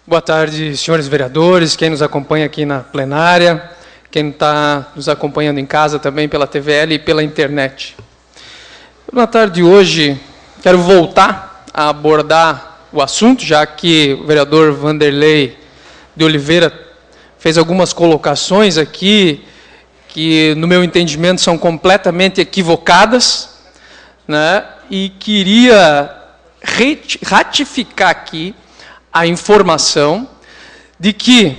Boa tarde, senhores vereadores, quem nos acompanha aqui na plenária, quem está nos acompanhando em casa também pela TVL e pela internet. Na tarde de hoje, quero voltar a abordar o assunto, já que o vereador Vanderlei de Oliveira fez algumas colocações aqui que, no meu entendimento, são completamente equivocadas, né? E queria ratificar aqui a informação de que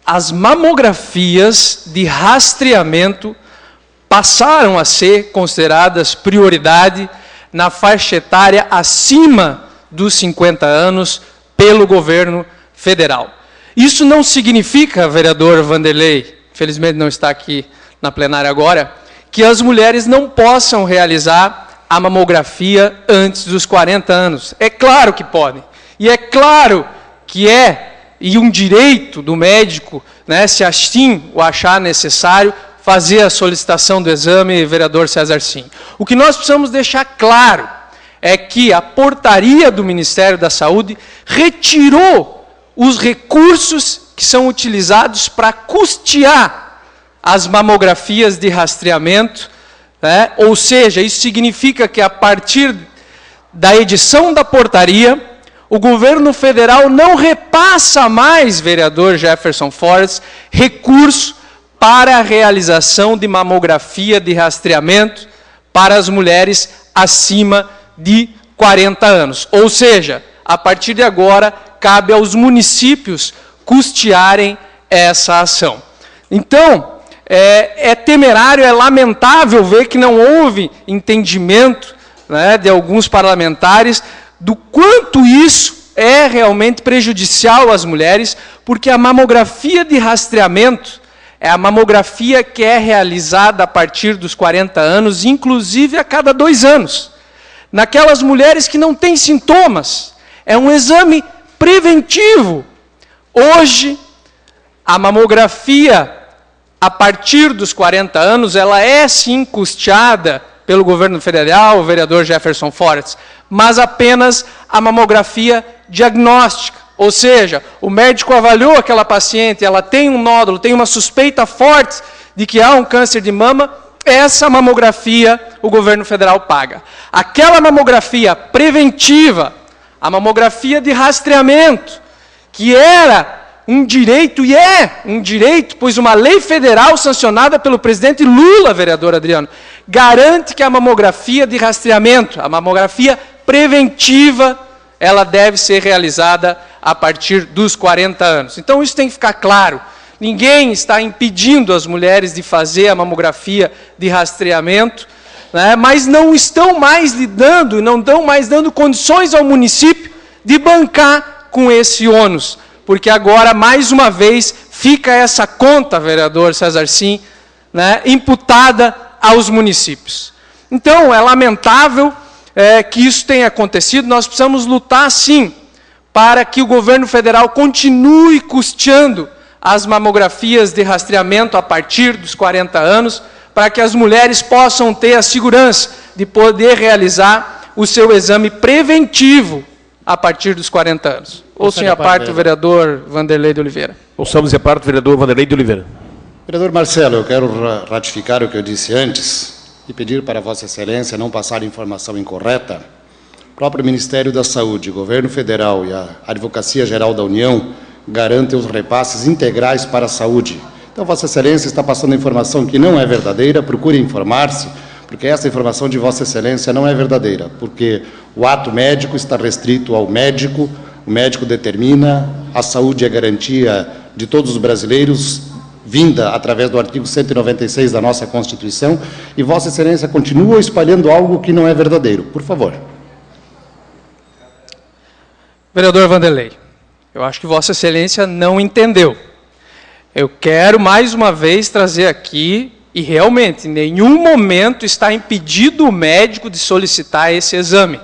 as mamografias de rastreamento passaram a ser consideradas prioridade na faixa etária acima dos 50 anos pelo governo federal. Isso não significa, vereador Vanderlei, infelizmente não está aqui na plenária agora, que as mulheres não possam realizar a mamografia antes dos 40 anos. É claro que podem. E é claro que e um direito do médico, né, se assim o achar necessário, fazer a solicitação do exame, vereador César Sim. O que nós precisamos deixar claro é que a portaria do Ministério da Saúde retirou os recursos que são utilizados para custear as mamografias de rastreamento, né? Ou seja, isso significa que a partir da edição da portaria, o governo federal não repassa mais, vereador Jefferson Fortes, recurso para a realização de mamografia de rastreamento para as mulheres acima de 40 anos. Ou seja, a partir de agora, cabe aos municípios custearem essa ação. Então, é temerário, é lamentável ver que não houve entendimento, né, de alguns parlamentares do quanto isso é realmente prejudicial às mulheres, porque a mamografia de rastreamento é a mamografia que é realizada a partir dos 40 anos, inclusive a cada 2 anos. Naquelas mulheres que não têm sintomas, é um exame preventivo. Hoje, a mamografia, a partir dos 40 anos, ela é sim custeada pelo governo federal, o vereador Jefferson Fortes, mas apenas a mamografia diagnóstica. Ou seja, o médico avaliou aquela paciente, ela tem um nódulo, tem uma suspeita forte de que há um câncer de mama, essa mamografia o governo federal paga. Aquela mamografia preventiva, a mamografia de rastreamento, que era um direito, e é um direito, pois uma lei federal sancionada pelo presidente Lula, vereador Adriano, garante que a mamografia de rastreamento, a mamografia preventiva, ela deve ser realizada a partir dos 40 anos. Então, isso tem que ficar claro. Ninguém está impedindo as mulheres de fazer a mamografia de rastreamento, né, mas não estão mais lidando, não estão mais dando condições ao município de bancar com esse ônus. Porque agora, mais uma vez, fica essa conta, vereador César Sim, né, imputada aos municípios. Então, é lamentável que isso tenha acontecido. Nós precisamos lutar, sim, para que o governo federal continue custeando as mamografias de rastreamento a partir dos 40 anos, para que as mulheres possam ter a segurança de poder realizar o seu exame preventivo a partir dos 40 anos. Ouçam a parte o vereador Vanderlei de Oliveira. Ouçamos a parte o vereador Vanderlei de Oliveira. Vereador Marcelo, eu quero ratificar o que eu disse antes e pedir para Vossa Excelência não passar informação incorreta. O próprio Ministério da Saúde, o Governo Federal e a Advocacia Geral da União garantem os repasses integrais para a saúde. Então, Vossa Excelência está passando informação que não é verdadeira, procure informar-se, porque essa informação de Vossa Excelência não é verdadeira, porque o ato médico está restrito ao médico, o médico determina, a saúde é garantia de todos os brasileiros, vinda através do artigo 196 da nossa Constituição, e Vossa Excelência continua espalhando algo que não é verdadeiro. Por favor. Vereador Vanderlei, eu acho que Vossa Excelência não entendeu. Eu quero, mais uma vez, trazer aqui, e realmente, em nenhum momento está impedido o médico de solicitar esse exame.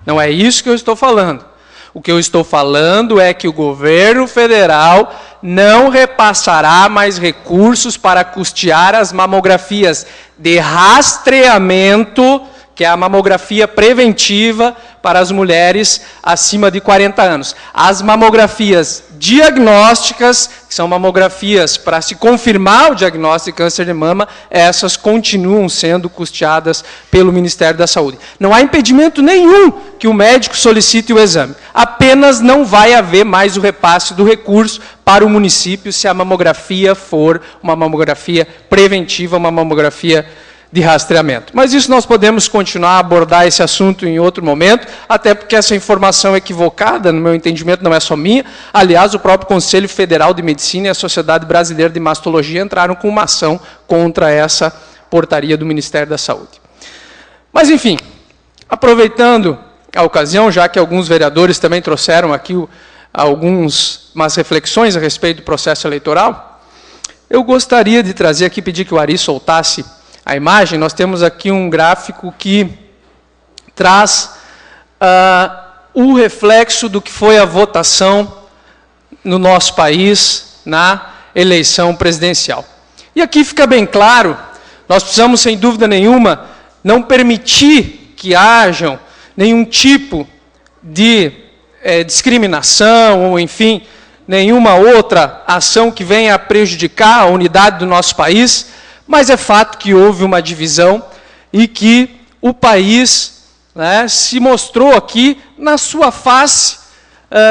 Não é isso que eu estou falando. O que eu estou falando é que o governo federal não repassará mais recursos para custear as mamografias de rastreamento que é a mamografia preventiva para as mulheres acima de 40 anos. As mamografias diagnósticas, que são mamografias para se confirmar o diagnóstico de câncer de mama, essas continuam sendo custeadas pelo Ministério da Saúde. Não há impedimento nenhum que o médico solicite o exame, apenas não vai haver mais o repasse do recurso para o município se a mamografia for uma mamografia preventiva, uma mamografia de rastreamento. Mas isso nós podemos continuar a abordar esse assunto em outro momento, até porque essa informação equivocada, no meu entendimento, não é só minha. Aliás, o próprio Conselho Federal de Medicina e a Sociedade Brasileira de Mastologia entraram com uma ação contra essa portaria do Ministério da Saúde. Mas, enfim, aproveitando a ocasião, já que alguns vereadores também trouxeram aqui umas reflexões a respeito do processo eleitoral, eu gostaria de trazer aqui, pedir que o Ari soltasse a imagem. Nós temos aqui um gráfico que traz o reflexo do que foi a votação no nosso país na eleição presidencial. E aqui fica bem claro, nós precisamos, sem dúvida nenhuma, não permitir que hajam nenhum tipo de discriminação ou, enfim, nenhuma outra ação que venha a prejudicar a unidade do nosso país, mas é fato que houve uma divisão e que o país, né, se mostrou aqui na sua face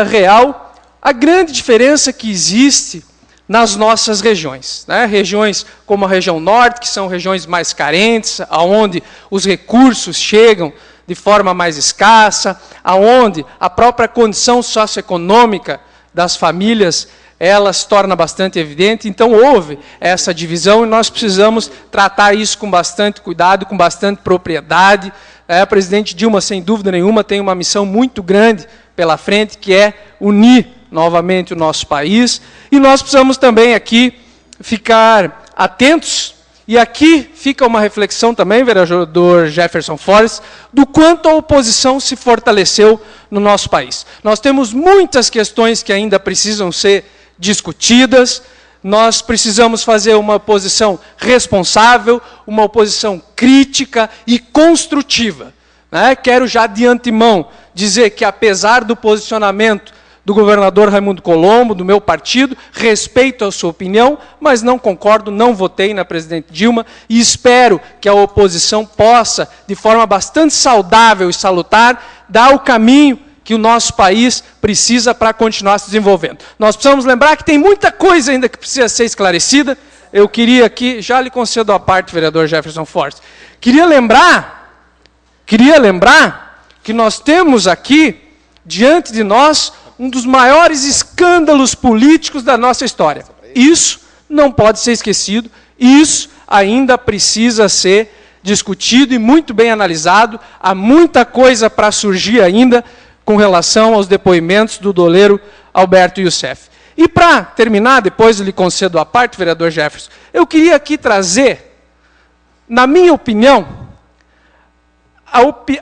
real a grande diferença que existe nas nossas regiões, né? Regiões como a região norte, que são regiões mais carentes, aonde os recursos chegam de forma mais escassa, aonde a própria condição socioeconômica das famílias ela se torna bastante evidente. Então houve essa divisão e nós precisamos tratar isso com bastante cuidado, com bastante propriedade. A presidente Dilma, sem dúvida nenhuma, tem uma missão muito grande pela frente, que é unir novamente o nosso país. E nós precisamos também aqui ficar atentos, e aqui fica uma reflexão também, vereador Jefferson Forres, do quanto a oposição se fortaleceu no nosso país. Nós temos muitas questões que ainda precisam ser discutidas, nós precisamos fazer uma oposição responsável, uma oposição crítica e construtiva, né? Quero já de antemão dizer que, apesar do posicionamento do governador Raimundo Colombo, do meu partido, respeito a sua opinião, mas não concordo, não votei na presidente Dilma e espero que a oposição possa, de forma bastante saudável e salutar, dar o caminho que o nosso país precisa para continuar se desenvolvendo. Nós precisamos lembrar que tem muita coisa ainda que precisa ser esclarecida. Eu queria aqui, já lhe concedo a parte, vereador Jefferson Fortes, queria lembrar que nós temos aqui, diante de nós, um dos maiores escândalos políticos da nossa história. Isso não pode ser esquecido, isso ainda precisa ser discutido e muito bem analisado. Há muita coisa para surgir ainda com relação aos depoimentos do doleiro Alberto Youssef. E para terminar, depois eu lhe concedo a parte, vereador Jefferson, eu queria aqui trazer, na minha opinião,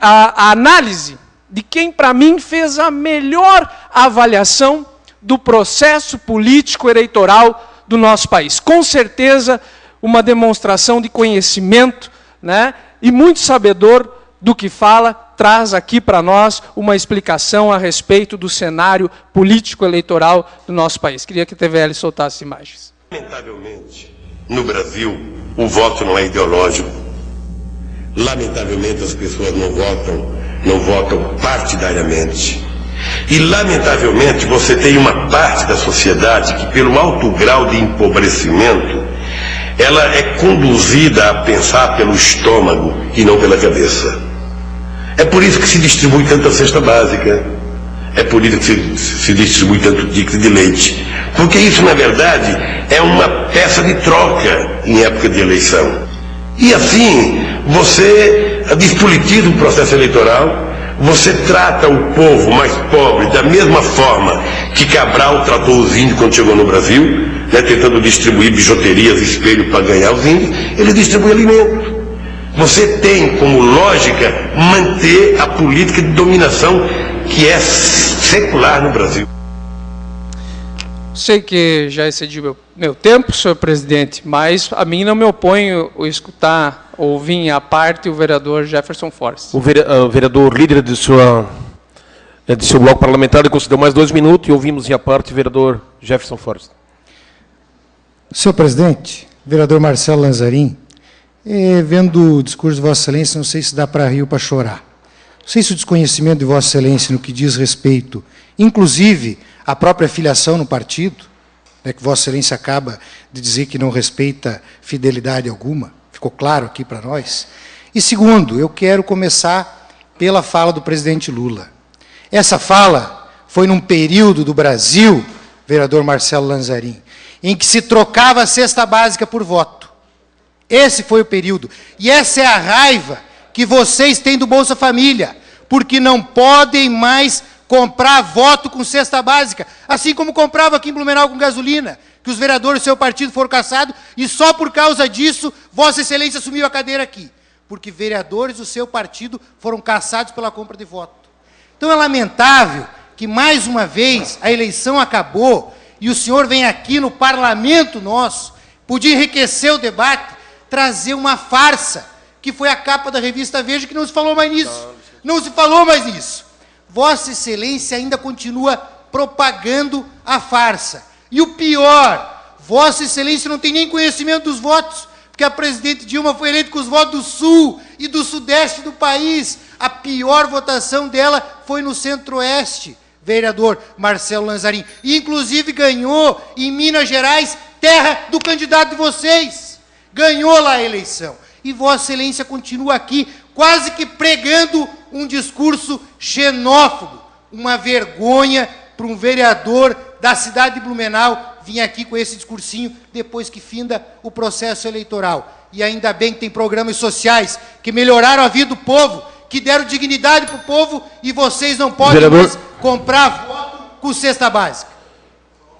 a análise de quem, para mim, fez a melhor avaliação do processo político eleitoral do nosso país. Com certeza, uma demonstração de conhecimento, né, e muito sabedor do que fala, traz aqui para nós uma explicação a respeito do cenário político eleitoral do nosso país. Queria que a TVL soltasse imagens. Lamentavelmente, no Brasil, o voto não é ideológico. Lamentavelmente, as pessoas não votam partidariamente. E, lamentavelmente, você tem uma parte da sociedade que, pelo alto grau de empobrecimento, ela é conduzida a pensar pelo estômago e não pela cabeça. É por isso que se distribui tanta cesta básica. É por isso que se distribui tanto ticket de leite. Porque isso, na verdade, é uma peça de troca em época de eleição. E assim, você despolitiza o processo eleitoral, você trata o povo mais pobre da mesma forma que Cabral tratou os índios quando chegou no Brasil, né, tentando distribuir bijuterias, espelho para ganhar os índios. Ele distribui alimento. Você tem como lógica manter a política de dominação que é secular no Brasil. sei que já excedi meu tempo, senhor presidente, mas a mim não me oponho a escutar, ouvir à parte o vereador Jefferson Fortes. O vereador líder de seu bloco parlamentar concedeu mais 2 minutos e ouvimos à parte o vereador Jefferson Fortes. Senhor presidente, vereador Marcelo Lanzarin, vendo o discurso de Vossa Excelência, não sei se dá para rir ou para chorar. Não sei se o desconhecimento de Vossa Excelência no que diz respeito, inclusive, à própria filiação no partido, né, que Vossa Excelência acaba de dizer que não respeita fidelidade alguma, ficou claro aqui para nós. E segundo, eu quero começar pela fala do presidente Lula. Essa fala foi num período do Brasil, vereador Marcelo Lanzarin, em que se trocava a cesta básica por voto. Esse foi o período. E essa é a raiva que vocês têm do Bolsa Família, porque não podem mais comprar voto com cesta básica, assim como comprava aqui em Blumenau com gasolina, que os vereadores do seu partido foram caçados, e só por causa disso, Vossa Excelência assumiu a cadeira aqui, porque vereadores do seu partido foram caçados pela compra de voto. Então é lamentável que, mais uma vez, a eleição acabou, e o senhor vem aqui no parlamento nosso, podia enriquecer o debate, trazer uma farsa, que foi a capa da revista Veja, que não se falou mais nisso. Não se falou mais nisso. Vossa Excelência ainda continua propagando a farsa. E o pior, Vossa Excelência não tem nem conhecimento dos votos, porque a presidente Dilma foi eleita com os votos do Sul e do Sudeste do país. A pior votação dela foi no Centro-Oeste, vereador Marcelo Lanzarin. E, inclusive, ganhou em Minas Gerais, terra do candidato de vocês. Ganhou lá a eleição. E Vossa Excelência continua aqui, quase que pregando um discurso xenófobo. Uma vergonha para um vereador da cidade de Blumenau vir aqui com esse discursinho depois que finda o processo eleitoral. E ainda bem que tem programas sociais que melhoraram a vida do povo, que deram dignidade para o povo, e vocês não podem mais comprar voto com cesta básica.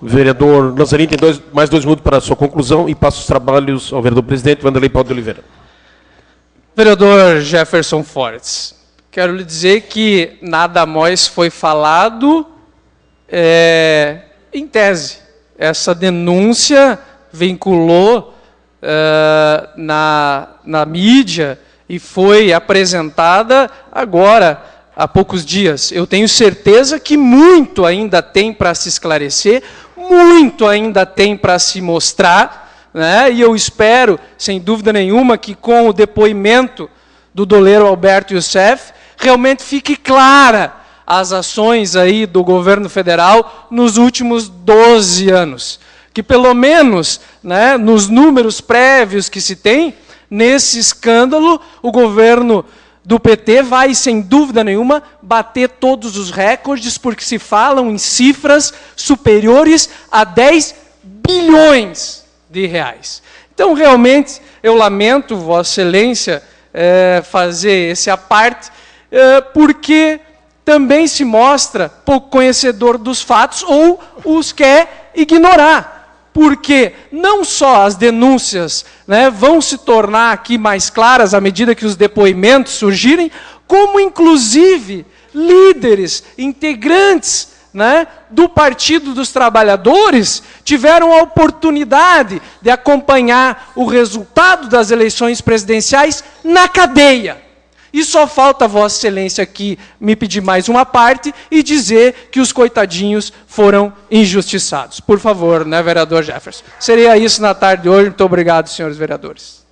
O vereador Lanzarin tem mais 2 minutos para a sua conclusão e passa os trabalhos ao vereador presidente Wanderlei Paulo de Oliveira. Vereador Jefferson Fortes, quero lhe dizer que nada mais foi falado em tese. Essa denúncia vinculou na mídia e foi apresentada agora, há poucos dias. Eu tenho certeza que muito ainda tem para se esclarecer, muito ainda tem para se mostrar, né? E eu espero, sem dúvida nenhuma, que com o depoimento do doleiro Alberto Youssef, realmente fique clara as ações aí do governo federal nos últimos 12 anos. Que pelo menos, né, nos números prévios que se tem, nesse escândalo, o governo do PT vai, sem dúvida nenhuma, bater todos os recordes, porque se falam em cifras superiores a 10 bilhões de reais. Então, realmente, eu lamento, Vossa Excelência, fazer esse aparte, porque também se mostra pouco conhecedor dos fatos ou os quer ignorar. Porque não só as denúncias, né, vão se tornar aqui mais claras à medida que os depoimentos surgirem, como, inclusive, líderes, integrantes, né, do Partido dos Trabalhadores tiveram a oportunidade de acompanhar o resultado das eleições presidenciais na cadeia. E só falta Vossa Excelência aqui me pedir mais uma parte e dizer que os coitadinhos foram injustiçados. Por favor, né, vereador Jefferson? Seria isso na tarde de hoje. Muito obrigado, senhores vereadores.